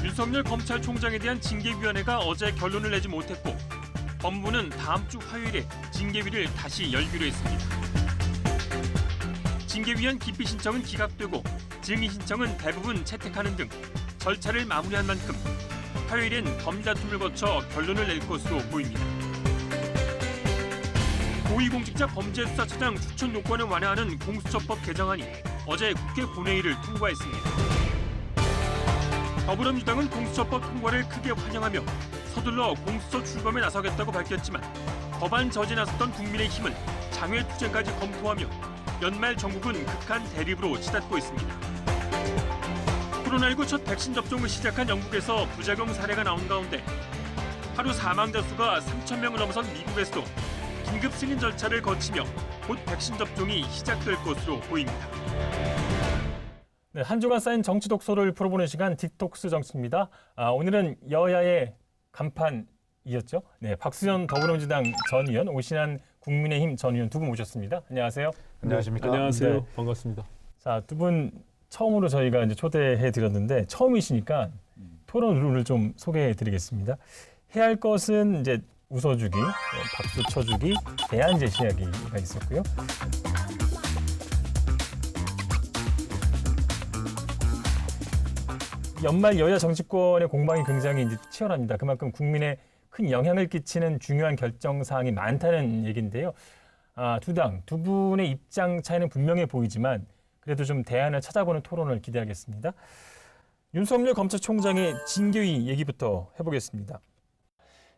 윤석열 검찰총장에 대한 징계위원회가 어제 결론을 내지 못했고 법무부는 다음 주 화요일에 징계위를 다시 열기로 했습니다. 징계위원 기피 신청은 기각되고 증인 신청은 대부분 채택하는 등 절차를 마무리한 만큼 화요일엔 범다툼을 거쳐 결론을 낼 것으로 보입니다. 고위공직자 범죄수사처장 추천 요건을 완화하는 공수처법 개정안이 어제 국회 본회의를 통과했습니다. 더불어민주당은 공수처법 통과를 크게 환영하며 서둘러 공수처 출범에 나서겠다고 밝혔지만 법안 저지에 나섰던 국민의힘은 장외투쟁까지 검토하며 연말 전국은 극한 대립으로 치닫고 있습니다. 코로나19 첫 백신 접종을 시작한 영국에서 부작용 사례가 나온 가운데 하루 사망자 수가 3,000명을 넘어선 미국에서도 긴급 승인 절차를 거치며 곧 백신 접종이 시작될 것으로 보입니다. 네, 한 주간 쌓인 정치 독소를 풀어보는 시간 딕톡스 정치입니다. 오늘은 여야의 간판이었죠. 네, 박수현 더불어민주당 전 의원, 오신환 국민의힘 전 의원 두 분 모셨습니다. 안녕하세요. 안녕하십니까? 안녕하세요. 네. 반갑습니다. 자, 두 분 처음으로 저희가 이제 초대해 드렸는데 처음이시니까 토론 룰을 좀 소개해 드리겠습니다. 해야 할 것은 이제 웃어주기, 박수 쳐주기, 대안 제시하기가 있었고요. 연말 여야 정치권의 공방이 굉장히 이제 치열합니다. 그만큼 국민에 큰 영향을 끼치는 중요한 결정 사항이 많다는 얘기인데요. 두 당, 두 분의 입장 차이는 분명해 보이지만 그래도 좀 대안을 찾아보는 토론을 기대하겠습니다. 윤석열 검찰총장의 징계위 얘기부터 해보겠습니다.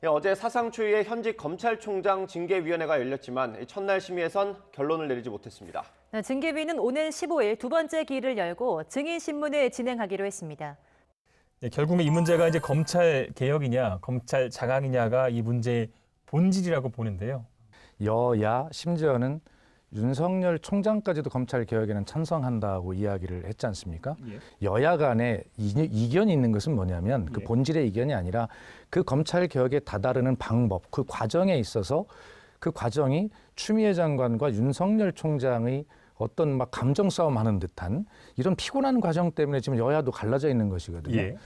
어제 사상 초유의 현직 검찰총장 징계위원회가 열렸지만 첫날 심의에선 결론을 내리지 못했습니다. 징계위는 오는 15일 두 번째 기일을 열고 증인 신문을 진행하기로 했습니다. 네, 결국은 이 문제가 이제 검찰 개혁이냐, 검찰 장악이냐가 이 문제의 본질이라고 보는데요. 여야 심지어는 윤석열 총장까지도 검찰 개혁에는 찬성한다고 이야기를 했지 않습니까? 예. 여야 간에 이견이 있는 것은 뭐냐면 그 본질의 이견이 아니라 그 검찰 개혁에 다다르는 방법, 그 과정에 있어서 그 과정이 추미애 장관과 윤석열 총장의 어떤 막 감정 싸움하는 듯한 이런 피곤한 과정 때문에 지금 여야도 갈라져 있는 것이거든요. 예.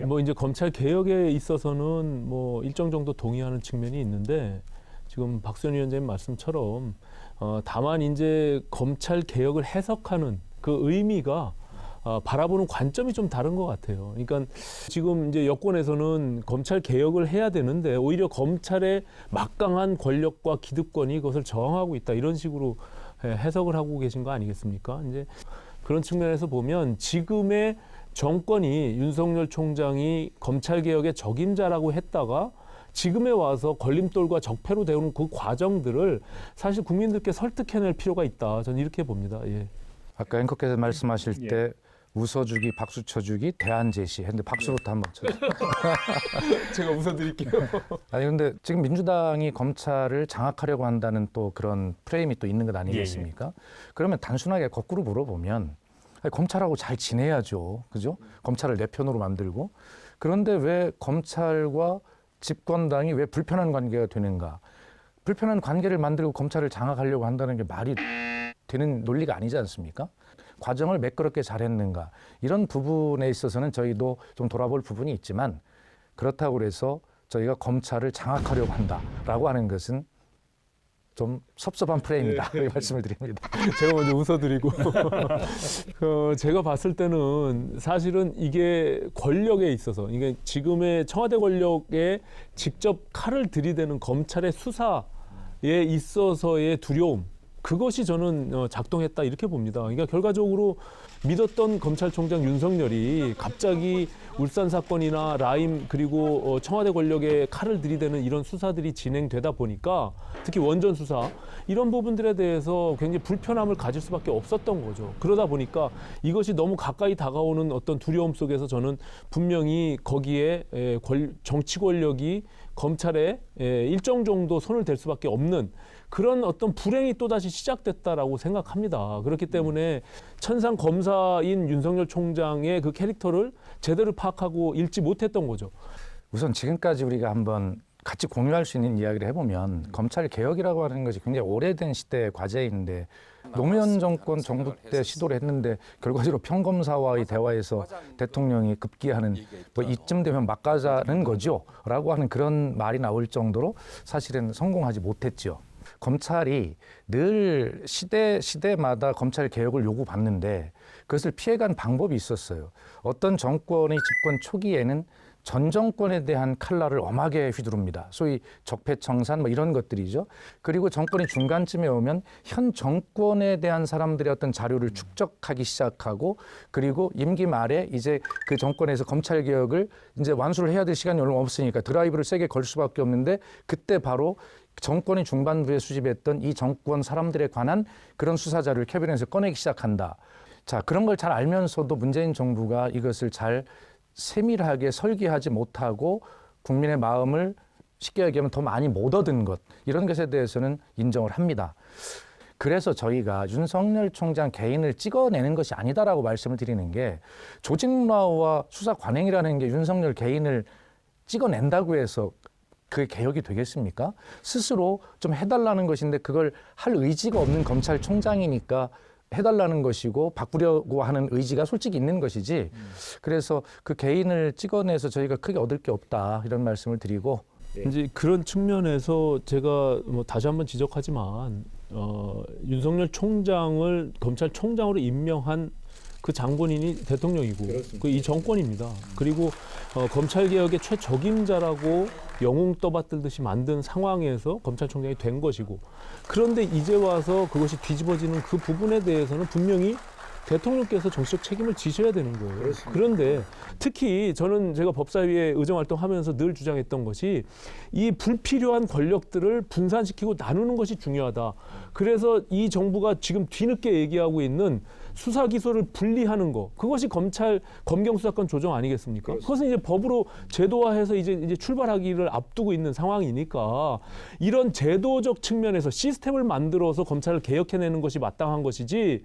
뭐 이제 검찰 개혁에 있어서는 뭐 일정 정도 동의하는 측면이 있는데 지금 박수현 위원장님 말씀처럼 다만 이제 검찰 개혁을 해석하는 그 의미가 바라보는 관점이 좀 다른 것 같아요. 그러니까 지금 이제 여권에서는 검찰 개혁을 해야 되는데 오히려 검찰의 막강한 권력과 기득권이 그것을 저항하고 있다 이런 식으로 해석을 하고 계신 거 아니겠습니까? 이제 그런 측면에서 보면 지금의 정권이 윤석열 총장이 검찰 개혁의 적임자라고 했다가 지금에 와서 걸림돌과 적폐로 되오는 그 과정들을 사실 국민들께 설득해낼 필요가 있다. 저는 이렇게 봅니다. 예. 아까 앵커께서 말씀하실 때 웃어주기, 박수 쳐주기, 대안 제시 했는데 박수부터 한번 쳐주세요. 제가 웃어드릴게요. 아니 근데 지금 민주당이 검찰을 장악하려고 한다는 또 그런 프레임이 또 있는 것 아니겠습니까? 그러면 단순하게 거꾸로 물어보면 아니, 검찰하고 잘 지내야죠. 그죠? 검찰을 내 편으로 만들고. 그런데 왜 검찰과 집권당이 왜 불편한 관계가 되는가? 불편한 관계를 만들고 검찰을 장악하려고 한다는 게 말이 되는 논리가 아니지 않습니까? 과정을 매끄럽게 잘했는가? 이런 부분에 있어서는 저희도 좀 돌아볼 부분이 있지만 그렇다고 해서 저희가 검찰을 장악하려고 한다라고 하는 것은 좀 섭섭한 프레임이다. 이 말씀을 드립니다. 제가 먼저 웃어드리고 제가 봤을 때는 사실은 이게 권력에 있어서 이게 지금의 청와대 권력에 직접 칼을 들이대는 검찰의 수사에 있어서의 두려움 그것이 저는 작동했다 이렇게 봅니다. 그러니까 결과적으로 믿었던 검찰총장 윤석열이 갑자기 울산 사건이나 라임 그리고 청와대 권력에 칼을 들이대는 이런 수사들이 진행되다 보니까 특히 원전 수사 이런 부분들에 대해서 굉장히 불편함을 가질 수밖에 없었던 거죠. 그러다 보니까 이것이 너무 가까이 다가오는 어떤 두려움 속에서 저는 분명히 거기에 정치 권력이 검찰에 일정 정도 손을 댈 수밖에 없는 그런 어떤 불행이 또다시 시작됐다라고 생각합니다. 그렇기 때문에 천상 검사인 윤석열 총장의 그 캐릭터를 제대로 파악하고 읽지 못했던 거죠. 우선 지금까지 우리가 한번 같이 공유할 수 있는 이야기를 해보면 검찰 개혁이라고 하는 것이 굉장히 오래된 시대의 과제인데 노무현 정권 정부 때 시도를 했는데 결과적으로 평검사와의 대화에서 대통령이 급기야는 뭐 이쯤 되면 막 가자는 거죠 라고 하는 그런 말이 나올 정도로 사실은 성공하지 못했죠. 검찰이 늘 시대마다 검찰 개혁을 요구받는데 그것을 피해간 방법이 있었어요. 어떤 정권의 집권 초기에는 전 정권에 대한 칼날을 엄하게 휘두릅니다. 소위 적폐청산 뭐 이런 것들이죠. 그리고 정권이 중간쯤에 오면 현 정권에 대한 사람들의 어떤 자료를 축적하기 시작하고 그리고 임기 말에 이제 그 정권에서 검찰 개혁을 이제 완수를 해야 될 시간이 얼마 없으니까 드라이브를 세게 걸 수밖에 없는데 그때 바로 정권이 중반부에 수집했던 이 정권 사람들에 관한 그런 수사 자료를 캐비넷에서 꺼내기 시작한다. 자, 그런 걸 잘 알면서도 문재인 정부가 이것을 잘 세밀하게 설계하지 못하고 국민의 마음을 쉽게 얘기하면 더 많이 못 얻은 것 이런 것에 대해서는 인정을 합니다. 그래서 저희가 윤석열 총장 개인을 찍어내는 것이 아니다라고 말씀을 드리는 게 조직 문화와 수사 관행이라는 게 윤석열 개인을 찍어낸다고 해서 그게 개혁이 되겠습니까? 스스로 좀 해달라는 것인데 그걸 할 의지가 없는 검찰총장이니까 해달라는 것이고 바꾸려고 하는 의지가 솔직히 있는 것이지 그래서 그 개인을 찍어내서 저희가 크게 얻을 게 없다 이런 말씀을 드리고 이제 그런 측면에서 제가 뭐 다시 한번 지적하지만 윤석열 총장을 검찰총장으로 임명한 그 장본인이 대통령이고 그 이 정권입니다. 그리고 검찰 개혁의 최적임자라고 영웅 떠받들듯이 만든 상황에서 검찰총장이 된 것이고 그런데 이제 와서 그것이 뒤집어지는 그 부분에 대해서는 분명히 대통령께서 정치적 책임을 지셔야 되는 거예요. 그렇습니다. 그런데 특히 저는 제가 법사위에 의정활동하면서 늘 주장했던 것이 이 불필요한 권력들을 분산시키고 나누는 것이 중요하다. 그래서 이 정부가 지금 뒤늦게 얘기하고 있는 수사 기소를 분리하는 거 그것이 검경 수사권 조정 아니겠습니까? 그것은 이제 법으로 제도화해서 이제 출발하기를 앞두고 있는 상황이니까 이런 제도적 측면에서 시스템을 만들어서 검찰을 개혁해내는 것이 마땅한 것이지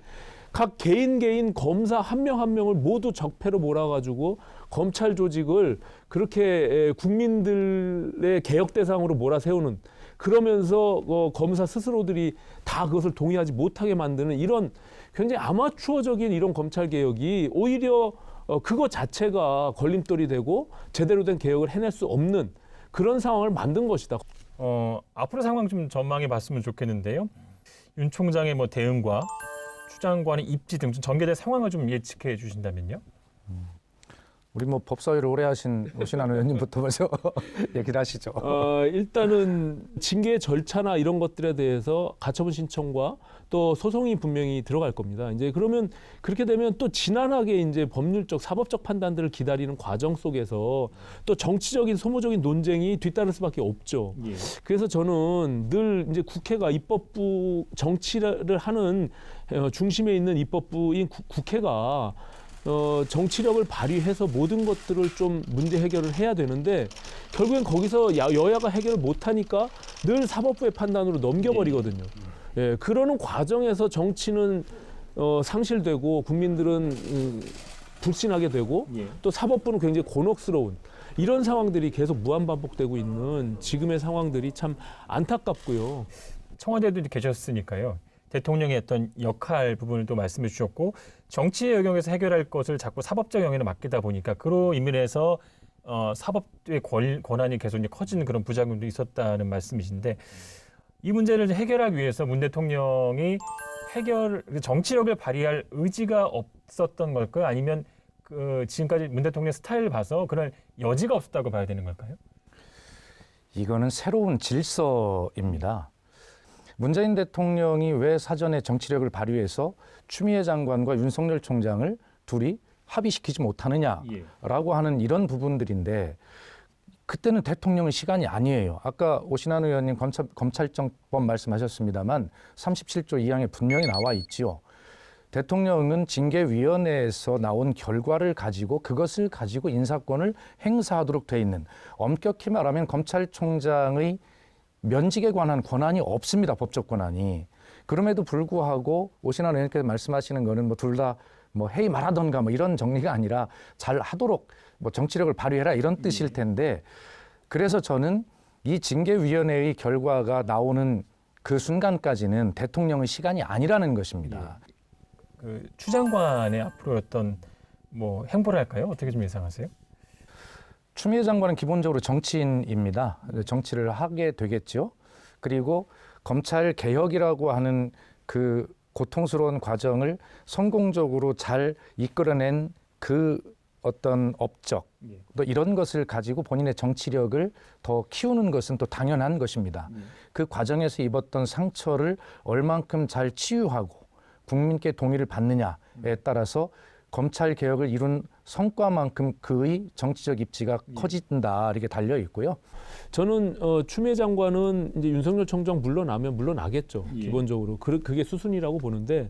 각 개인 검사 한 명 한 명을 모두 적폐로 몰아가지고 검찰 조직을 그렇게 국민들의 개혁 대상으로 몰아세우는 그러면서 검사 스스로들이 다 그것을 동의하지 못하게 만드는 이런 굉장히 아마추어적인 이런 검찰 개혁이 오히려 그거 자체가 걸림돌이 되고 제대로 된 개혁을 해낼 수 없는 그런 상황을 만든 것이다. 앞으로 상황 좀 전망해 봤으면 좋겠는데요. 윤 총장의 뭐 대응과 추 장관의 입지 등 좀 전개될 상황을 좀 예측해 주신다면요. 우리 뭐 법사위를 오래 하신 오신환 의원님부터 먼저 얘기를 하시죠. 일단은 징계 절차나 이런 것들에 대해서 가처분 신청과 또 소송이 분명히 들어갈 겁니다. 이제 그러면 그렇게 되면 또 지난하게 이제 법률적 사법적 판단들을 기다리는 과정 속에서 또 정치적인 소모적인 논쟁이 뒤따를 수밖에 없죠. 예. 그래서 저는 늘 이제 국회가 입법부 정치를 하는 중심에 있는 입법부인 국회가 정치력을 발휘해서 모든 것들을 좀 문제 해결을 해야 되는데 결국엔 거기서 여야가 해결을 못하니까 늘 사법부의 판단으로 넘겨버리거든요. 예, 그러는 과정에서 정치는 상실되고 국민들은 불신하게 되고 또 사법부는 굉장히 곤혹스러운 이런 상황들이 계속 무한반복되고 있는 지금의 상황들이 참 안타깝고요. 청와대도 계셨으니까요. 대통령의 어떤 역할 부분을 또 말씀해 주셨고 정치의 영역에서 해결할 것을 자꾸 사법적 영역에 맡기다 보니까 그로 인면에서 사법의 권한이 계속 이제 커지는 그런 부작용도 있었다는 말씀이신데 이 문제를 해결하기 위해서 문 대통령이 정치력을 발휘할 의지가 없었던 걸까요? 아니면 지금까지 문 대통령 스타일을 봐서 그런 여지가 없었다고 봐야 되는 걸까요? 이거는 새로운 질서입니다. 문재인 대통령이 왜 사전에 정치력을 발휘해서 추미애 장관과 윤석열 총장을 둘이 합의시키지 못하느냐라고 하는 이런 부분들인데 그때는 대통령의 시간이 아니에요. 아까 오신환 의원님 검찰청법 말씀하셨습니다만 37조 2항에 분명히 나와 있지요. 대통령은 징계위원회에서 나온 결과를 가지고 그것을 가지고 인사권을 행사하도록 돼 있는 엄격히 말하면 검찰총장의 면직에 관한 권한이 없습니다. 법적 권한이. 그럼에도 불구하고 오신환 의원께서 말씀하시는 거는 뭐 둘 다 뭐 회의 말하던가 뭐 이런 정리가 아니라 잘 하도록 뭐 정치력을 발휘해라 이런 뜻일 텐데 그래서 저는 이 징계위원회의 결과가 나오는 그 순간까지는 대통령의 시간이 아니라는 것입니다. 그 추 장관의 앞으로 어떤 뭐 행보를 할까요? 어떻게 좀 예상하세요? 추미애 장관은 기본적으로 정치인입니다. 정치를 하게 되겠죠. 그리고 검찰 개혁이라고 하는 그 고통스러운 과정을 성공적으로 잘 이끌어낸 그 어떤 업적, 또 이런 것을 가지고 본인의 정치력을 더 키우는 것은 또 당연한 것입니다. 그 과정에서 입었던 상처를 얼만큼 잘 치유하고 국민께 동의를 받느냐에 따라서 검찰 개혁을 이룬 성과만큼 그의 정치적 입지가 커진다, 이렇게 달려 있고요. 저는 추미애 장관은 이제 윤석열 총장 물러나면 물러나겠죠. 기본적으로 그게 수순이라고 보는데,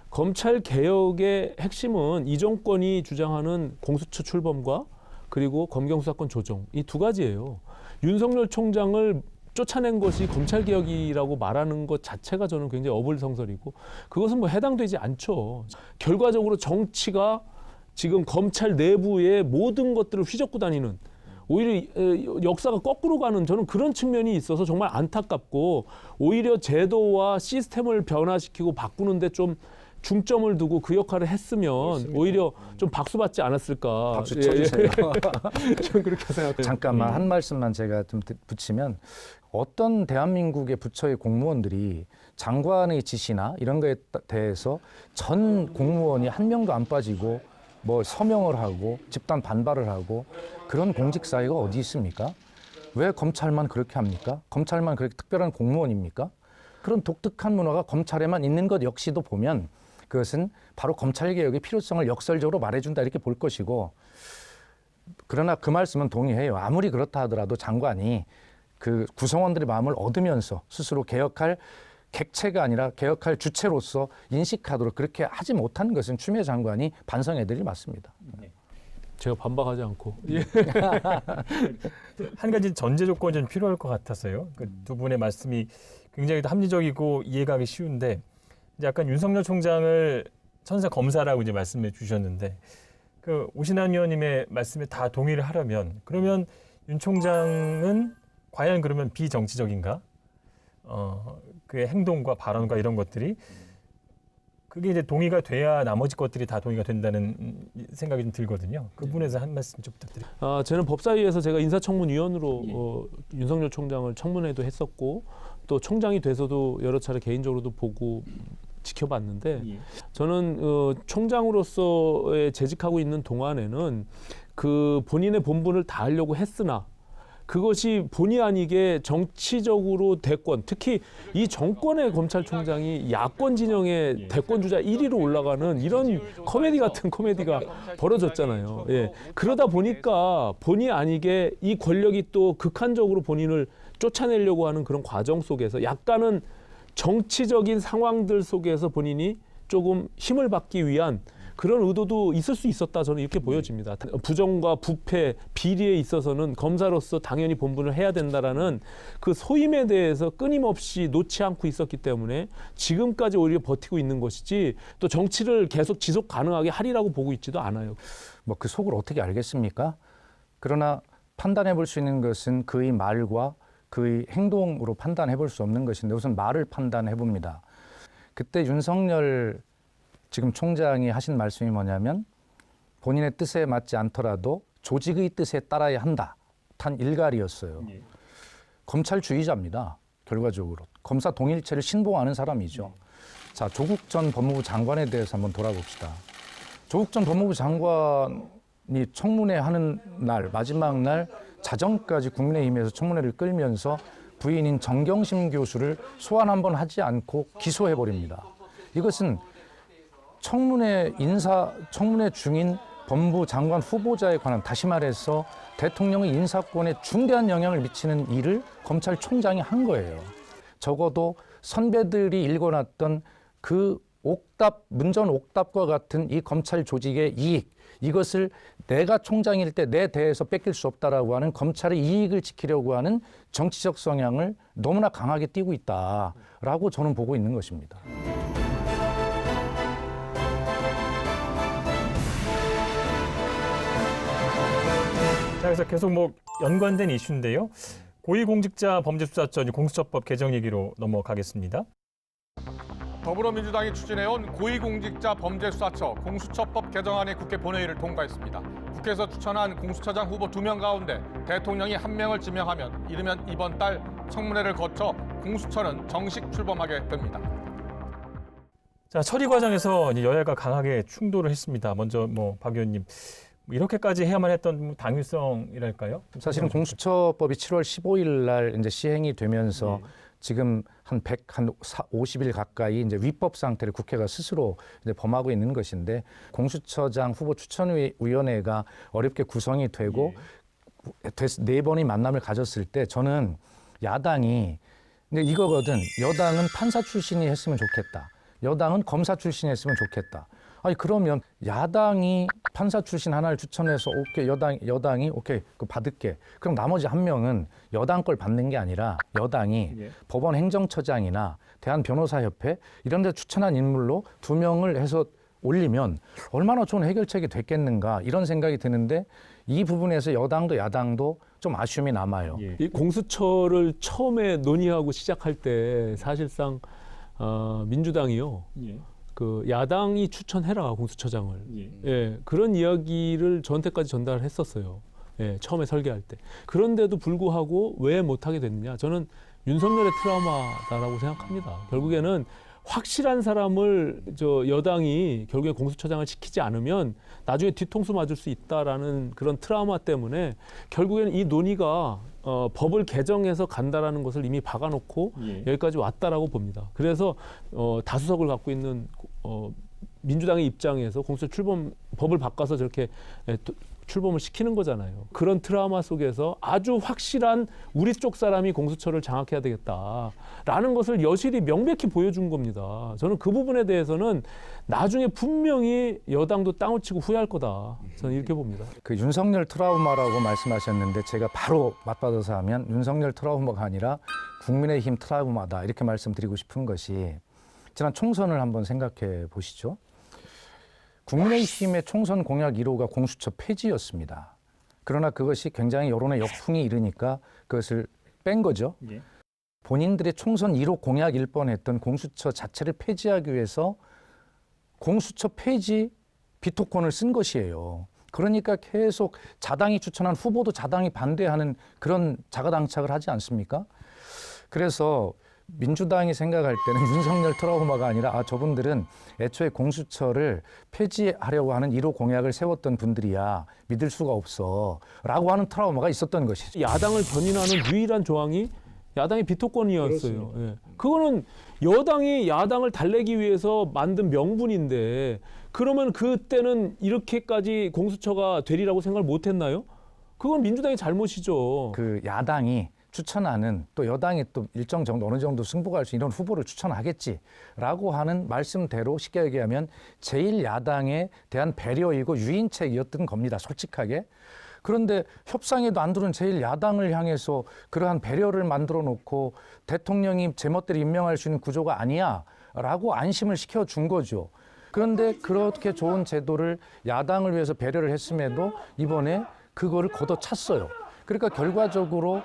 검찰 개혁의 핵심은 이 정권이 주장하는 공수처 출범과 그리고 검경수사권 조정, 이 두 가지예요. 윤석열 총장을 쫓아낸 것이 검찰 개혁이라고 말하는 것 자체가 저는 굉장히 어불성설이고, 그것은 뭐 해당되지 않죠. 결과적으로 정치가 지금 검찰 내부의 모든 것들을 휘젓고 다니는, 오히려 역사가 거꾸로 가는, 저는 그런 측면이 있어서 정말 안타깝고, 오히려 제도와 시스템을 변화시키고 바꾸는데 좀 중점을 두고 그 역할을 했으면 그렇습니다. 오히려 좀 박수 받지 않았을까. 박수 쳐주세요. 좀 그렇게 생각해요. 잠깐만 한 말씀만 제가 좀 붙이면, 어떤 대한민국의 부처의 공무원들이 장관의 지시나 이런 거에 대해서 전 공무원이 한 명도 안 빠지고 뭐 서명을 하고 집단 반발을 하고 그런 공직 사회가 어디 있습니까? 왜 검찰만 그렇게 합니까? 검찰만 그렇게 특별한 공무원입니까? 그런 독특한 문화가 검찰에만 있는 것 역시도 보면 그것은 바로 검찰 개혁의 필요성을 역설적으로 말해준다, 이렇게 볼 것이고, 그러나 그 말씀은 동의해요. 아무리 그렇다 하더라도 장관이 그 구성원들의 마음을 얻으면서 스스로 개혁할 객체가 아니라 개혁할 주체로서 인식하도록 그렇게 하지 못한 것은 추미애 장관이 반성해야 될 일이 맞습니다. 제가 반박하지 않고. 한 가지 전제 조건이 좀 필요할 것 같아서요. 그 두 분의 말씀이 굉장히 합리적이고 이해가기 쉬운데, 이제 약간 윤석열 총장을 천사 검사라고 이제 말씀해 주셨는데, 그 오신환 의원님의 말씀에 다 동의를 하려면, 그러면 윤 총장은 과연 그러면 비정치적인가? 그의 행동과 발언과 이런 것들이, 그게 이제 동의가 돼야 나머지 것들이 다 동의가 된다는 생각이 좀 들거든요. 그 부분에서 한 말씀 좀 부탁드립니다. 저는 법사위에서 제가 인사청문위원으로 윤석열 총장을 청문회도 했었고, 또 총장이 돼서도 여러 차례 개인적으로도 보고 지켜봤는데, 저는 총장으로서의 재직하고 있는 동안에는 그 본인의 본분을 다하려고 했으나, 그것이 본의 아니게 정치적으로 대권, 특히 이 정권의 검찰총장이 야권 진영의 대권 주자 1위로 올라가는 이런 코미디 같은 코미디가 벌어졌잖아요. 예. 그러다 보니까 본의 아니게 이 권력이 또 극한적으로 본인을 쫓아내려고 하는 그런 과정 속에서 약간은 정치적인 상황들 속에서 본인이 조금 힘을 받기 위한 그런 의도도 있을 수 있었다, 저는 이렇게 보여집니다. 부정과 부패, 비리에 있어서는 검사로서 당연히 본분을 해야 된다라는 그 소임에 대해서 끊임없이 놓지 않고 있었기 때문에 지금까지 오히려 버티고 있는 것이지, 또 정치를 계속 지속 가능하게 하리라고 보고 있지도 않아요. 뭐 그 속을 어떻게 알겠습니까? 그러나 판단해 볼 수 있는 것은 그의 말과 그의 행동으로 판단해 볼 수 없는 것인데, 우선 말을 판단해 봅니다. 그때 윤석열 지금 총장이 하신 말씀이 뭐냐면, 본인의 뜻에 맞지 않더라도 조직의 뜻에 따라야 한다, 탄 일갈이었어요. 검찰주의자입니다. 결과적으로 검사 동일체를 신봉하는 사람이죠. 자, 조국 전 법무부 장관에 대해서 한번 돌아봅시다. 조국 전 법무부 장관이 청문회 하는 날, 마지막 날 자정까지 국민의힘에서 청문회를 끌면서 부인인 정경심 교수를 소환 한번 하지 않고 기소해버립니다. 이것은 청문회 중인 법무부 장관 후보자에 관한, 다시 말해서 대통령의 인사권에 중대한 영향을 미치는 일을 검찰총장이 한 거예요. 적어도 선배들이 읽어놨던 그 문전 옥답과 같은 이 검찰 조직의 이익, 이것을 내가 총장일 때 내 대에서 뺏길 수 없다라고 하는 검찰의 이익을 지키려고 하는 정치적 성향을 너무나 강하게 띠고 있다라고 저는 보고 있는 것입니다. 자, 그래서 계속 뭐 연관된 이슈인데요. 고위공직자 범죄수사처 공수처법 개정 얘기로 넘어가겠습니다. 더불어민주당이 추진해온 고위공직자 범죄수사처 공수처법 개정안이 국회 본회의를 통과했습니다. 국회에서 추천한 공수처장 후보 2명 가운데 대통령이 1명을 지명하면 이르면 이번 달 청문회를 거쳐 공수처는 정식 출범하게 됩니다. 자, 처리 과정에서 이제 여야가 강하게 충돌을 했습니다. 먼저 박 의원님, 이렇게까지 해야만 했던 당위성이랄까요? 사실은 공수처법이 7월 15일 날 이제 시행이 되면서 지금 한 50일 가까이 이제 위법 상태를 국회가 스스로 이제 범하고 있는 것인데, 공수처장 후보 추천위원회가 어렵게 구성이 되고 4번의 만남을 가졌을 때 저는 야당이 이거거든. 여당은 판사 출신이 했으면 좋겠다. 여당은 검사 출신이 했으면 좋겠다. 아니 그러면 야당이 판사 출신 하나를 추천해서 오케이 여당이 오케이 그 받을게. 그럼 나머지 1명은 여당 걸 받는 게 아니라 여당이 법원 행정처장이나 대한변호사협회 이런 데 추천한 인물로 2명을 해서 올리면 얼마나 좋은 해결책이 됐겠는가 이런 생각이 드는데, 이 부분에서 여당도 야당도 좀 아쉬움이 남아요. 이 공수처를 처음에 논의하고 시작할 때 사실상 민주당이요. 그 야당이 추천해라 공수처장을. 그런 이야기를 저한테까지 전달했었어요. 처음에 설계할 때. 그런데도 불구하고 왜 못하게 됐느냐? 저는 윤석열의 트라우마다라고 생각합니다. 결국에는 확실한 사람을 여당이 결국에 공수처장을 시키지 않으면 나중에 뒤통수 맞을 수 있다라는 그런 트라우마 때문에 결국에는 이 논의가 법을 개정해서 간다라는 것을 이미 박아놓고 여기까지 왔다라고 봅니다. 그래서 다수석을 갖고 있는 민주당의 입장에서 공수처 법을 바꿔서 저렇게 출범을 시키는 거잖아요. 그런 트라우마 속에서 아주 확실한 우리 쪽 사람이 공수처를 장악해야 되겠다라는 것을 여실히 명백히 보여준 겁니다. 저는 그 부분에 대해서는 나중에 분명히 여당도 땅을 치고 후회할 거다. 저는 이렇게 봅니다. 그 윤석열 트라우마라고 말씀하셨는데 제가 바로 맞받아서 하면 윤석열 트라우마가 아니라 국민의힘 트라우마다 이렇게 말씀드리고 싶은 것이, 지난 총선을 한번 생각해 보시죠. 국민의힘의 총선 공약 1호가 공수처 폐지였습니다. 그러나 그것이 굉장히 여론의 역풍이 일으니까 그것을 뺀 거죠. 본인들의 총선 1호 공약일 뻔했던 공수처 자체를 폐지하기 위해서 공수처 폐지 비토권을 쓴 것이에요. 그러니까 계속 자당이 추천한 후보도 자당이 반대하는 그런 자가당착을 하지 않습니까? 그래서 민주당이 생각할 때는 윤석열 트라우마가 아니라 저분들은 애초에 공수처를 폐지하려고 하는 1호 공약을 세웠던 분들이야, 믿을 수가 없어 라고 하는 트라우마가 있었던 것이죠. 야당을 견인하는 유일한 조항이 야당의 비토권이었어요. 그거는 여당이 야당을 달래기 위해서 만든 명분인데, 그러면 그때는 이렇게까지 공수처가 되리라고 생각을 못했나요? 그건 민주당의 잘못이죠. 그 야당이 추천하는, 또 여당이 또 일정 정도 어느 정도 승부가 할 수 있는 후보를 추천하겠지라고 하는 말씀대로 쉽게 얘기하면 제1야당에 대한 배려이고 유인책이었던 겁니다. 솔직하게. 그런데 협상에도 안 들은 제1야당을 향해서 그러한 배려를 만들어 놓고 대통령이 제멋대로 임명할 수 있는 구조가 아니야 라고 안심을 시켜준 거죠. 그런데 그렇게 좋은 제도를 야당을 위해서 배려를 했음에도 이번에 그거를 걷어찼어요. 그러니까 결과적으로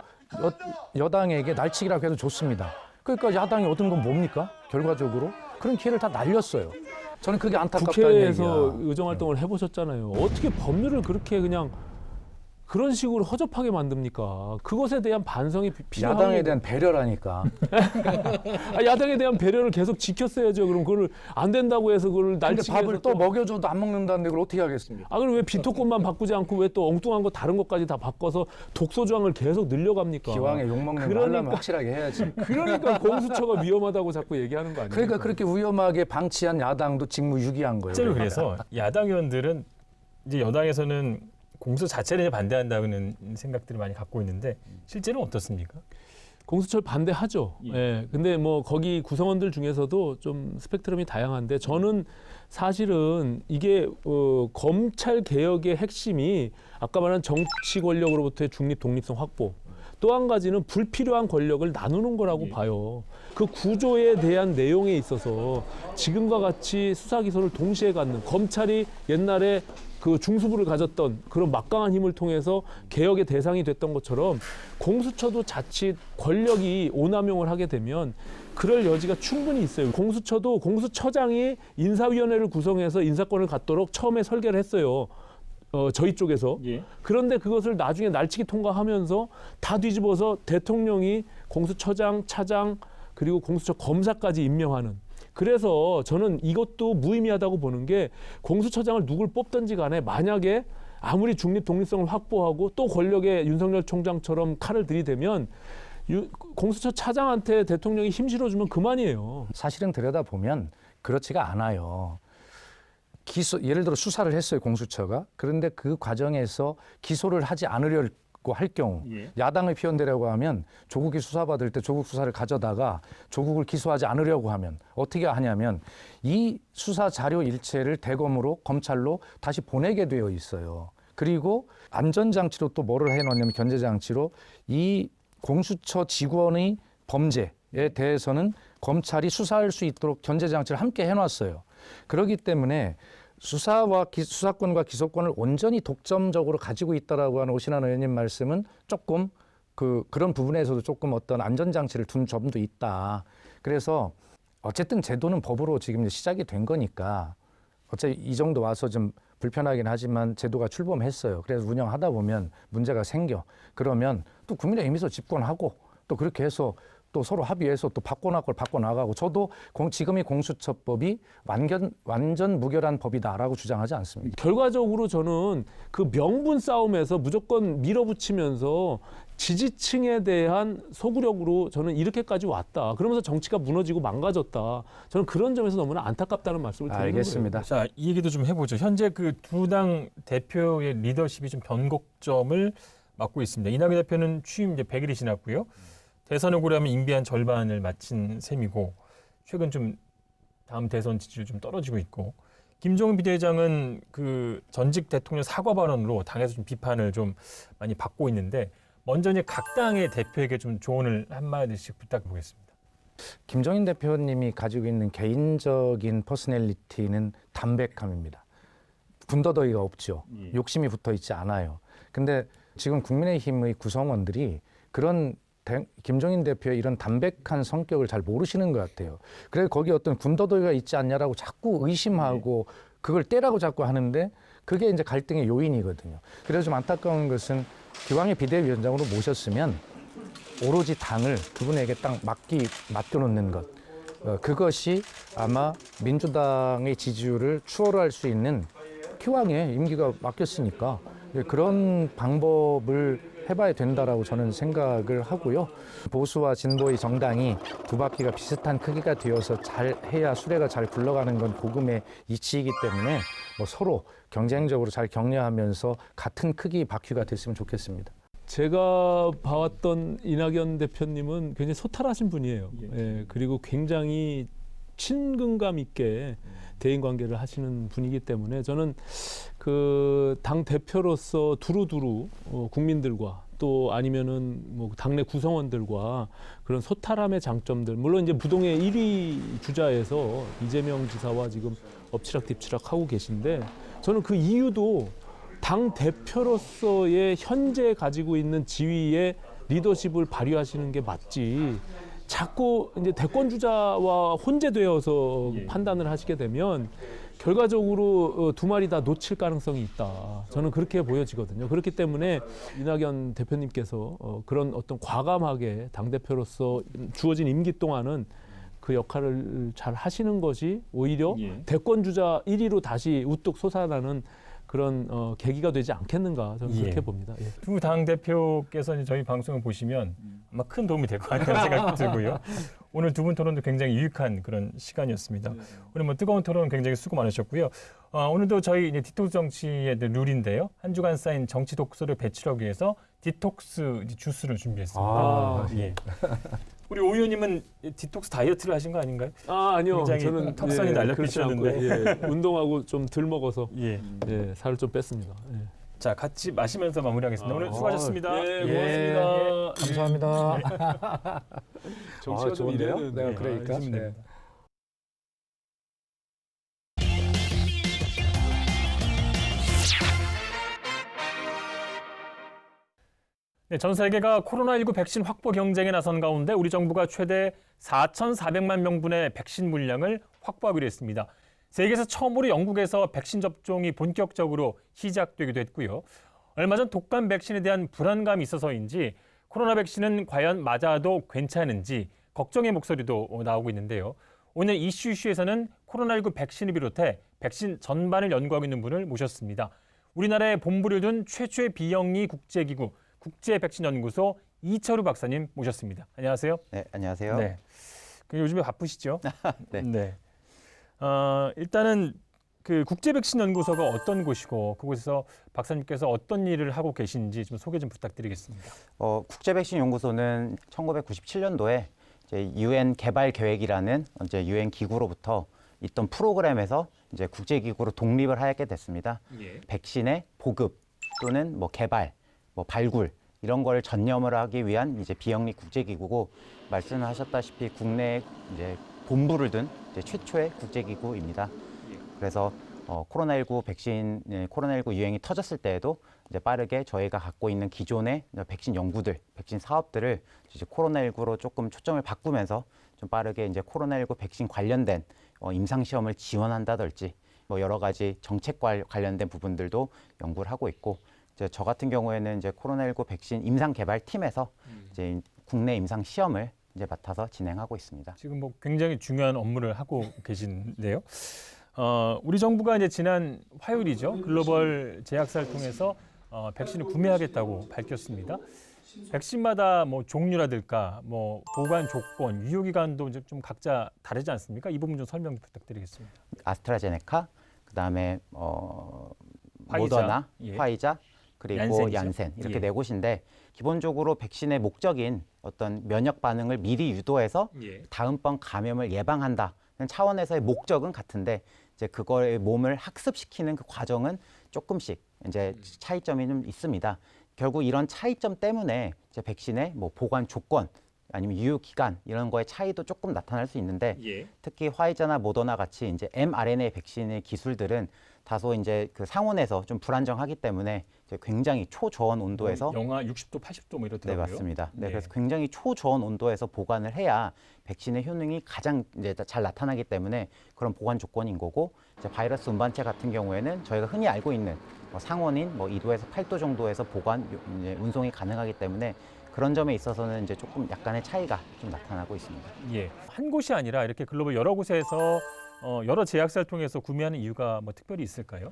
여당에게 날치기라고 해도 좋습니다. 그러니까 야당이 얻은 건 뭡니까? 결과적으로 그런 기회를 다 날렸어요. 저는 그게 안타깝다는 얘기야. 국회에서 의정활동을 해보셨잖아요. 어떻게 법률을 그렇게 그냥 그런 식으로 허접하게 만듭니까? 그것에 대한 반성이 필요하고. 야당에 대한 배려라니까. 야당에 대한 배려를 계속 지켰어야죠. 그럼 그걸 안 된다고 해서 그걸 날치기 해서 밥을 또 먹여줘도 안 먹는다는데 그걸 어떻게 하겠습니까? 그럼 왜 비토권만 바꾸지 않고 왜 또 엉뚱한 거 다른 것까지 다 바꿔서 독소조항을 계속 늘려갑니까? 기왕에 욕먹는 거 하려면 확실하게 해야지. 그러니까 공수처가 위험하다고 자꾸 얘기하는 거 아니에요? 그러니까 그렇게 위험하게 방치한 야당도 직무유기한 거예요. 실제로 그래서 야당 의원들은 이제 여당에서는 공수처 자체를 반대한다는 생각들을 많이 갖고 있는데 실제로는 어떻습니까? 공수처를 반대하죠. 근데 뭐 거기 구성원들 중에서도 좀 스펙트럼이 다양한데, 저는 사실은 이게 검찰 개혁의 핵심이 아까 말한 정치 권력으로부터의 중립 독립성 확보, 또 한 가지는 불필요한 권력을 나누는 거라고 봐요. 그 구조에 대한 내용에 있어서 지금과 같이 수사 기소를 동시에 갖는, 검찰이 옛날에 그 중수부를 가졌던 그런 막강한 힘을 통해서 개혁의 대상이 됐던 것처럼 공수처도 자칫 권력이 오남용을 하게 되면 그럴 여지가 충분히 있어요. 공수처도 공수처장이 인사위원회를 구성해서 인사권을 갖도록 처음에 설계를 했어요. 저희 쪽에서. 예. 그런데 그것을 나중에 날치기 통과하면서 다 뒤집어서 대통령이 공수처장, 차장 그리고 공수처 검사까지 임명하는. 그래서 저는 이것도 무의미하다고 보는 게 공수처장을 누굴 뽑든지 간에 만약에 아무리 중립 독립성을 확보하고 또 권력의 윤석열 총장처럼 칼을 들이대면 공수처 차장한테 대통령이 힘 실어주면 그만이에요. 사실은 들여다보면 그렇지가 않아요. 예를 들어 수사를 했어요, 공수처가. 그런데 그 과정에서 기소를 하지 않으려고 할 경우 예. 야당을 피원되려고 하면 조국이 수사받을 때 조국 수사를 가져다가 조국을 기소하지 않으려고 하면 어떻게 하냐면 이 수사 자료 일체를 대검으로 검찰로 다시 보내게 되어 있어요. 그리고 안전장치로 또 뭐를 해놓냐면 견제장치로 이 공수처 직원의 범죄에 대해서는 검찰이 수사할 수 있도록 견제장치를 함께 해놨어요. 그렇기 때문에 수사권과 기소권을 온전히 독점적으로 가지고 있다라고 하는 오신환 의원님 말씀은 조금 그런 부분에서도 조금 어떤 안전장치를 둔 점도 있다. 그래서 어쨌든 제도는 법으로 지금 시작이 된 거니까 어차피 이 정도 와서 좀 불편하긴 하지만 제도가 출범했어요. 그래서 운영하다 보면 문제가 생겨. 그러면 또 국민의힘에서 집권하고 또 그렇게 해서 또 서로 합의해서 또 바꿔나갈 걸 바꿔나가고 저도 지금의 공수처법이 완전 무결한 법이다라고 주장하지 않습니다. 결과적으로 저는 그 명분 싸움에서 무조건 밀어붙이면서 지지층에 대한 소구력으로 저는 이렇게까지 왔다. 그러면서 정치가 무너지고 망가졌다. 저는 그런 점에서 너무나 안타깝다는 말씀을 드리는 알겠습니다. 거예요. 자, 이 얘기도 좀 해보죠. 현재 그 두 당 대표의 리더십이 좀 변곡점을 맞고 있습니다. 이낙연 대표는 취임 이제 100일이 지났고요. 대선을 고려하면 임기 한 절반을 마친 셈이고 최근 좀 다음 대선 지지율 좀 떨어지고 있고 김종인 비대위원장은 그 전직 대통령 사과 발언으로 당에서 좀 비판을 좀 많이 받고 있는데 먼저 이제 각 당의 대표에게 좀 조언을 한마디씩 부탁드리겠습니다. 김종인 대표님이 가지고 있는 개인적인 퍼스널리티는 담백함입니다. 군더더기가 없죠. 욕심이 붙어 있지 않아요. 근데 지금 국민의힘의 구성원들이 그런 김종인 대표의 이런 담백한 성격을 잘 모르시는 것 같아요. 그래서 거기에 어떤 군더더기가 있지 않냐라고 자꾸 의심하고 그걸 떼라고 자꾸 하는데 그게 이제 갈등의 요인이거든요. 그래서 좀 안타까운 것은 기왕에 비대위원장으로 모셨으면 오로지 당을 그분에게 딱 맡겨놓는 것. 그것이 아마 민주당의 지지율을 추월할 수 있는 기왕에 임기가 맡겼으니까 그런 방법을 해봐야 된다라고 저는 생각을 하고요. 보수와 진보의 정당이 두 바퀴가 비슷한 크기가 되어서 잘 해야 수레가 잘 굴러가는 건 복음의 이치이기 때문에 서로 경쟁적으로 잘 격려하면서 같은 크기의 바퀴가 됐으면 좋겠습니다. 제가 봐왔던 이낙연 대표님은 굉장히 소탈하신 분이에요. 예, 그리고 굉장히 친근감 있게 대인관계를 하시는 분이기 때문에 저는 그 당 대표로서 두루두루 국민들과 또 아니면은 뭐 당내 구성원들과 그런 소탈함의 장점들, 물론 이제 부동의 1위 주자에서 이재명 지사와 지금 엎치락뒤치락 하고 계신데 저는 그 이유도 당 대표로서의 현재 가지고 있는 지위의 리더십을 발휘하시는 게 맞지. 자꾸 이제 대권 주자와 혼재되어서 판단을 하시게 되면 결과적으로 두 마리 다 놓칠 가능성이 있다. 저는 그렇게 보여지거든요. 그렇기 때문에 이낙연 대표님께서 그런 어떤 과감하게 당대표로서 주어진 임기 동안은 그 역할을 잘 하시는 것이 오히려 대권 주자 1위로 다시 우뚝 솟아나는 그런 계기가 되지 않겠는가 저는 그렇게 봅니다. 예. 두 당 대표께서 저희 방송을 보시면 아마 큰 도움이 될 것 같다는 생각이 들고요. 오늘 두 분 토론도 굉장히 유익한 그런 시간이었습니다. 오늘 뭐 뜨거운 토론 굉장히 수고 많으셨고요. 오늘도 저희 이제 디톡스 정치의 룰인데요. 한 주간 쌓인 정치 독소를 배출하기 위해서 디톡스 주스를 준비했습니다. 예. 우리 오 의원님은 디톡스 다이어트를 하신 거 아닌가요? 아니요. 저는 턱선이 날렵해졌는데 운동하고 좀 덜 먹어서 살을 좀 뺐습니다. 예. 자, 같이 마시면서 마무리하겠습니다. 오늘 수고하셨습니다. 고맙습니다. 감사합니다. 정치가 좀 이래야 되는데. 네, 그러니까. 네. 네, 전 세계가 코로나19 백신 확보 경쟁에 나선 가운데 우리 정부가 최대 4,400만 명분의 백신 물량을 확보하기로 했습니다. 세계에서 처음으로 영국에서 백신 접종이 본격적으로 시작되기도 했고요. 얼마 전 독감 백신에 대한 불안감이 있어서인지 코로나 백신은 과연 맞아도 괜찮은지 걱정의 목소리도 나오고 있는데요. 오늘 이슈에서는 코로나19 백신을 비롯해 백신 전반을 연구하고 있는 분을 모셨습니다. 우리나라에 본부를 둔 최초의 비영리 국제기구 국제백신연구소 이철우 박사님 모셨습니다. 안녕하세요. 네, 안녕하세요. 네. 요즘에 바쁘시죠? 네. 네. 일단은 그 국제백신연구소가 어떤 곳이고 그곳에서 박사님께서 어떤 일을 하고 계신지 좀 소개 좀 부탁드리겠습니다. 국제백신연구소는 1997년도에 이제 UN 개발 계획이라는 이제 UN 기구로부터 있던 프로그램에서 이제 국제기구로 독립을 하게 됐습니다. 예. 백신의 보급 또는 뭐 개발, 뭐 발굴 이런 걸 전념을 하기 위한 이제 비영리 국제기구고 말씀하셨다시피 국내에 이제 본부를 둔 이제 최초의 국제기구입니다. 그래서 코로나19 백신, 코로나19 유행이 터졌을 때에도 이제 빠르게 저희가 갖고 있는 기존의 백신 연구들, 백신 사업들을 이제 코로나19로 조금 초점을 바꾸면서 좀 빠르게 이제 코로나19 백신 관련된 임상 시험을 지원한다든지 뭐 여러 가지 정책 관련된 부분들도 연구를 하고 있고 이제 저 같은 경우에는 이제 코로나19 백신 임상 개발 팀에서 이제 국내 임상 시험을 이제 맡아서 진행하고 있습니다. 지금 뭐 굉장히 중요한 업무를 하고 계신데요. 우리 정부가 이제 지난 화요일이죠. 글로벌 제약사를 통해서 백신을 구매하겠다고 밝혔습니다. 백신마다 뭐 종류라든가 뭐 보관 조건, 유효기간도 이제 좀 각자 다르지 않습니까? 이 부분 좀 설명 부탁드리겠습니다. 아스트라제네카, 그다음에 화이자, 모더나, 예. 화이자, 그리고 얀센이죠. 얀센 이렇게 예. 네 곳인데 기본적으로 백신의 목적인 어떤 면역 반응을 미리 유도해서 예. 다음번 감염을 예방한다는 차원에서의 목적은 같은데 이제 그거의 몸을 학습시키는 그 과정은 조금씩 이제 차이점이 좀 있습니다. 결국 이런 차이점 때문에 이제 백신의 뭐 보관 조건 아니면 유효 기간 이런 거의 차이도 조금 나타날 수 있는데 예. 특히 화이자나 모더나 같이 이제 mRNA 백신의 기술들은 다소 이제 그 상온에서 좀 불안정하기 때문에 이제 굉장히 초저온 온도에서 영하 60도, 80도 뭐 네, 이렇더라고요. 맞습니다. 네, 네. 그래서 굉장히 초저온 온도에서 보관을 해야 백신의 효능이 가장 이제 잘 나타나기 때문에 그런 보관 조건인 거고 이제 바이러스 운반체 같은 경우에는 저희가 흔히 알고 있는 상온인 뭐 2도에서 8도 정도에서 보관 이제 운송이 가능하기 때문에 그런 점에 있어서는 이제 조금 약간의 차이가 좀 나타나고 있습니다. 예. 한 곳이 아니라 이렇게 글로벌 여러 곳에서 여러 제약사를 통해서 구매하는 이유가 뭐 특별히 있을까요?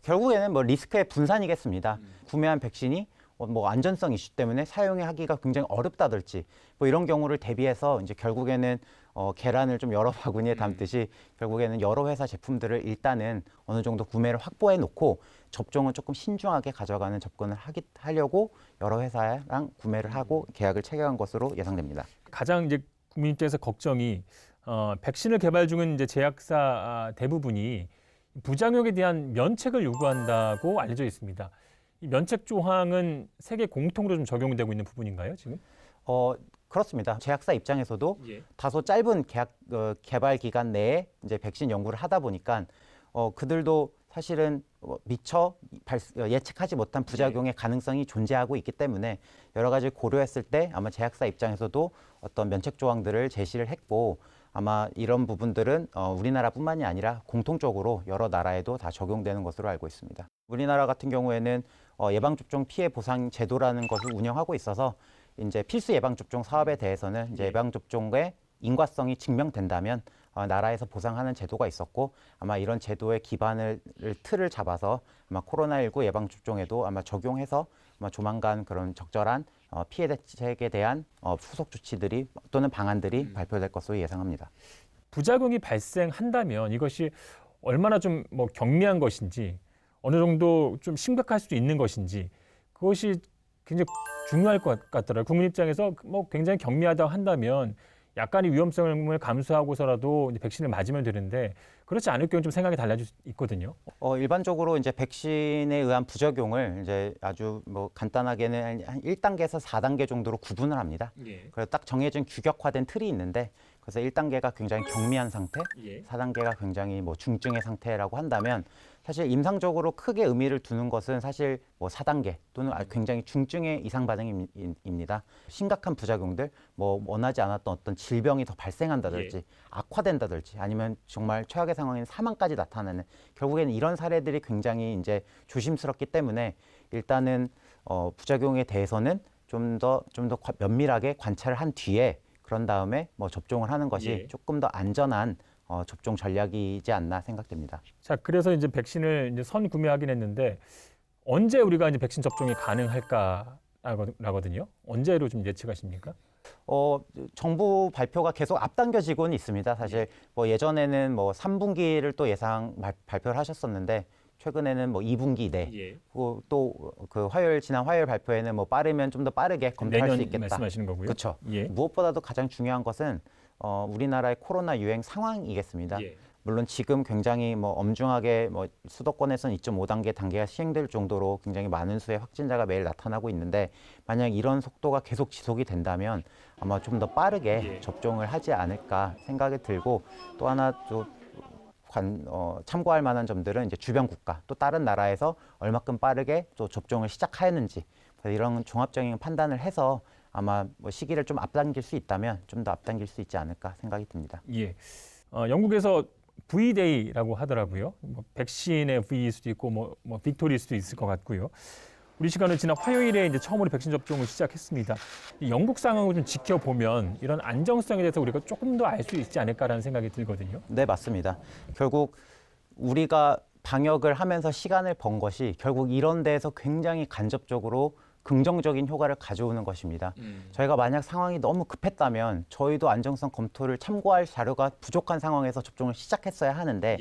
결국에는 뭐 리스크의 분산이겠습니다. 구매한 백신이 뭐 안전성 이슈 때문에 사용하기가 굉장히 어렵다든지 뭐 이런 경우를 대비해서 이제 결국에는 계란을 좀 여러 바구니에 담듯이 결국에는 여러 회사 제품들을 일단은 어느 정도 구매를 확보해 놓고 접종은 조금 신중하게 가져가는 접근을 하려고 여러 회사랑 구매를 하고 계약을 체결한 것으로 예상됩니다. 가장 이제 국민 입장에서 걱정이 백신을 개발 중인 이제 제약사 대부분이 부작용에 대한 면책을 요구한다고 알려져 있습니다. 이 면책 조항은 세계 공통으로 좀 적용되고 있는 부분인가요, 지금? 그렇습니다. 제약사 입장에서도 예. 다소 짧은 개발 기간 내에 이제 백신 연구를 하다 보니까 그들도 사실은 미처 예측하지 못한 부작용의 가능성이 존재하고 있기 때문에 여러 가지를 고려했을 때 아마 제약사 입장에서도 어떤 면책 조항들을 제시를 했고 아마 이런 부분들은 우리나라뿐만이 아니라 공통적으로 여러 나라에도 다 적용되는 것으로 알고 있습니다. 우리나라 같은 경우에는 예방접종 피해 보상 제도라는 것을 운영하고 있어서 이제 필수 예방접종 사업에 대해서는 이제 예방접종의 인과성이 증명된다면 나라에서 보상하는 제도가 있었고 아마 이런 제도의 틀을 잡아서 아마 코로나19 예방접종에도 아마 적용해서 아마 조만간 그런 적절한 피해 대책에 대한 후속 조치들이 또는 방안들이 발표될 것으로 예상합니다. 부작용이 발생한다면 이것이 얼마나 좀 뭐 경미한 것인지 어느 정도 좀 심각할 수도 있는 것인지 그것이 굉장히 중요할 것 같더라고요. 국민 입장에서 뭐 굉장히 경미하다고 한다면 약간의 위험성을 감수하고서라도 이제 백신을 맞으면 되는데 그렇지 않을 경우 좀 생각이 달라질 수 있거든요. 일반적으로 이제 백신에 의한 부작용을 이제 아주 뭐 간단하게는 한 1단계에서 4단계 정도로 구분을 합니다. 예. 그래서 딱 정해진 규격화된 틀이 있는데 그래서 1단계가 굉장히 경미한 상태, 예. 4단계가 굉장히 뭐 중증의 상태라고 한다면 사실 임상적으로 크게 의미를 두는 것은 사실 뭐 4단계 또는 굉장히 중증의 이상 반응입니다. 심각한 부작용들, 뭐 원하지 않았던 어떤 질병이 더 발생한다든지 악화된다든지 아니면 정말 최악의 상황에는 사망까지 나타나는 결국에는 이런 사례들이 굉장히 이제 조심스럽기 때문에 일단은 부작용에 대해서는 좀 더 면밀하게 관찰을 한 뒤에 그런 다음에 뭐 접종을 하는 것이 조금 더 안전한 접종 전략이지 않나 생각됩니다. 자, 그래서 이제 백신을 이제 선구매하긴 했는데 언제 우리가 이제 백신 접종이 가능할까라거든요. 언제로 좀 예측하십니까? 정부 발표가 계속 앞당겨지고는 있습니다. 사실 뭐 예전에는 뭐 3분기를 또 발표를 하셨었는데 최근에는 뭐 2분기 내. 그리고 또 그 지난 화요일 발표에는 뭐 빠르면 좀 더 빠르게 검토할 수 있겠다. 말씀하시는 거고요. 그렇죠. 예. 무엇보다도 가장 중요한 것은 우리나라의 코로나 유행 상황이겠습니다. 물론 지금 굉장히 뭐 엄중하게 뭐 수도권에서는 2.5단계가 시행될 정도로 굉장히 많은 수의 확진자가 매일 나타나고 있는데 만약 이런 속도가 계속 지속이 된다면 아마 좀 더 빠르게 접종을 하지 않을까 생각이 들고 또 하나 또 참고할 만한 점들은 이제 주변 국가 또 다른 나라에서 얼마큼 빠르게 또 접종을 시작하였는지 이런 종합적인 판단을 해서 아마 뭐 시기를 좀 앞당길 수 있다면 좀 더 앞당길 수 있지 않을까 생각이 듭니다. 예. 영국에서 V-Day라고 하더라고요. 뭐 백신의 V일 수도 있고 뭐 빅토리일 수도 있을 것 같고요. 우리 시간은 지난 화요일에 이제 처음으로 백신 접종을 시작했습니다. 영국 상황을 좀 지켜보면 이런 안정성에 대해서 우리가 조금 더 알 수 있지 않을까라는 생각이 들거든요. 네, 맞습니다. 결국 우리가 방역을 하면서 시간을 번 것이 결국 이런 데에서 굉장히 간접적으로 긍정적인 효과를 가져오는 것입니다. 저희가 만약 상황이 너무 급했다면 저희도 안정성 검토를 참고할 자료가 부족한 상황에서 접종을 시작했어야 하는데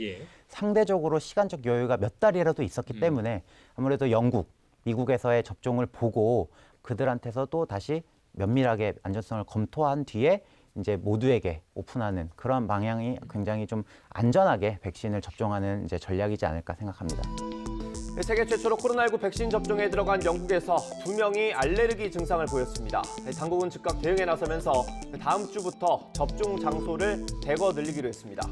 상대적으로 시간적 여유가 몇 달이라도 있었기 때문에 아무래도 영국, 미국에서의 접종을 보고 그들한테서 또 다시 면밀하게 안전성을 검토한 뒤에 이제 모두에게 오픈하는 그런 방향이 굉장히 좀 안전하게 백신을 접종하는 이제 전략이지 않을까 생각합니다. 세계 최초로 코로나19 백신 접종에 들어간 영국에서 2명이 알레르기 증상을 보였습니다. 당국은 즉각 대응에 나서면서 다음 주부터 접종 장소를 대거 늘리기로 했습니다.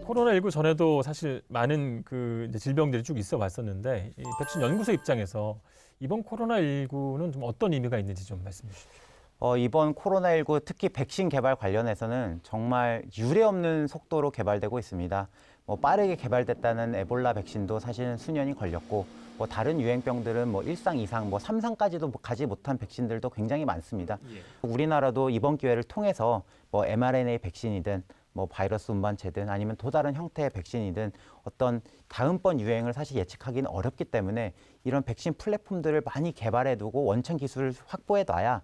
코로나19 전에도 사실 많은 그 이제 질병들이 쭉 있어 왔었는데 이 백신 연구소 입장에서 이번 코로나19는 좀 어떤 의미가 있는지 좀 말씀해 주십시오. 이번 코로나19 특히 백신 개발 관련해서는 정말 유례없는 속도로 개발되고 있습니다. 뭐 빠르게 개발됐다는 에볼라 백신도 사실은 수년이 걸렸고 뭐 다른 유행병들은 뭐 1상, 2상, 뭐 3상까지도 가지 못한 백신들도 굉장히 많습니다. 우리나라도 이번 기회를 통해서 뭐 mRNA 백신이든 뭐 바이러스 운반체든 아니면 또 다른 형태의 백신이든 어떤 다음번 유행을 사실 예측하기는 어렵기 때문에 이런 백신 플랫폼들을 많이 개발해두고 원천 기술을 확보해놔야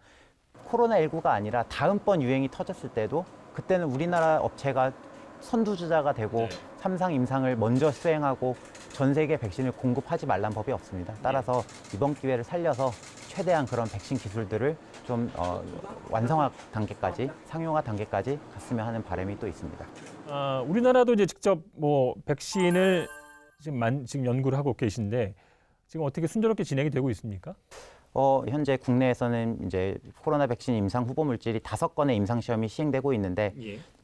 코로나19가 아니라 다음번 유행이 터졌을 때도 그때는 우리나라 업체가 선두주자가 되고 3상 임상을 먼저 수행하고 전 세계 백신을 공급하지 말란 법이 없습니다. 따라서 이번 기회를 살려서 최대한 그런 백신 기술들을 좀 완성화 단계까지, 상용화 단계까지 갔으면 하는 바람이 또 있습니다. 우리나라도 이제 직접 뭐 백신을 지금 연구를 하고 계신데 지금 어떻게 순조롭게 진행이 되고 있습니까? 현재 국내에서는 이제 코로나 백신 임상 후보 물질이 5건의 임상 시험이 시행되고 있는데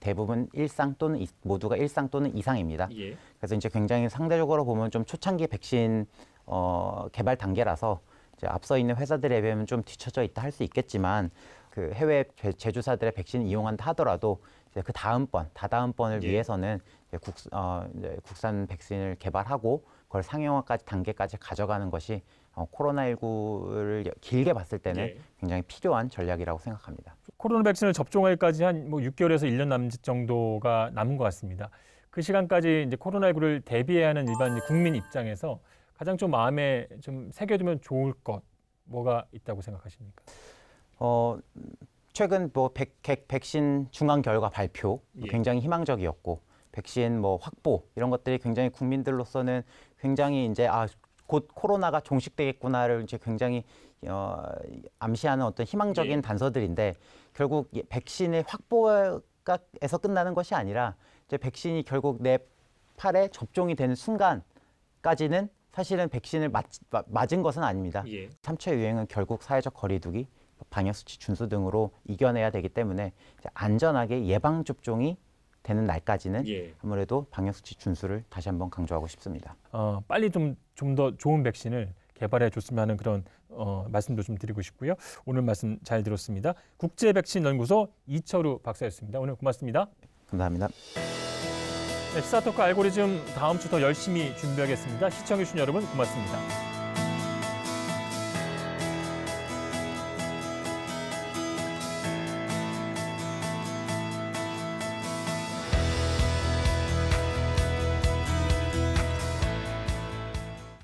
대부분 1상 또는 모두가 1상 또는 2상입니다. 그래서 이제 굉장히 상대적으로 보면 좀 초창기 백신 개발 단계라서 이제 앞서 있는 회사들에 비하면 좀 뒤처져 있다 할 수 있겠지만 그 해외 제조사들의 백신을 이용한다 하더라도 이제 그 다다음번을 위해서는 이제 국산 백신을 개발하고 그걸 상용화까지 단계까지 가져가는 것이 코로나19를 길게 봤을 때는 굉장히 필요한 전략이라고 생각합니다. 코로나 백신을 접종하기까지 한 뭐 6개월에서 1년 남짓 정도가 남은 것 같습니다. 그 시간까지 이제 코로나19를 대비해야 하는 일반 국민 입장에서 가장 좀 마음에 좀 새겨두면 좋을 것 뭐가 있다고 생각하십니까? 최근 뭐 백신 중간 결과 발표 굉장히 희망적이었고 백신 뭐 확보 이런 것들이 굉장히 국민들로서는 굉장히 이제 곧 코로나가 종식되겠구나를 이제 굉장히 암시하는 어떤 희망적인 단서들인데 결국 백신의 확보에서 끝나는 것이 아니라 이제 백신이 결국 내 팔에 접종이 되는 순간까지는 사실은 백신을 맞은 것은 아닙니다. 3차 유행은 결국 사회적 거리두기, 방역수칙 준수 등으로 이겨내야 되기 때문에 이제 안전하게 예방접종이 되는 날까지는 예. 아무래도 방역수칙 준수를 다시 한번 강조하고 싶습니다. 빨리 좀 더 좋은 백신을 개발해 줬으면 하는 그런 말씀도 좀 드리고 싶고요. 오늘 말씀 잘 들었습니다. 국제백신연구소 이철우 박사였습니다. 오늘 고맙습니다. 감사합니다. 네, 시사토크 알고리즘 다음 주 더 열심히 준비하겠습니다. 시청해주신 여러분 고맙습니다.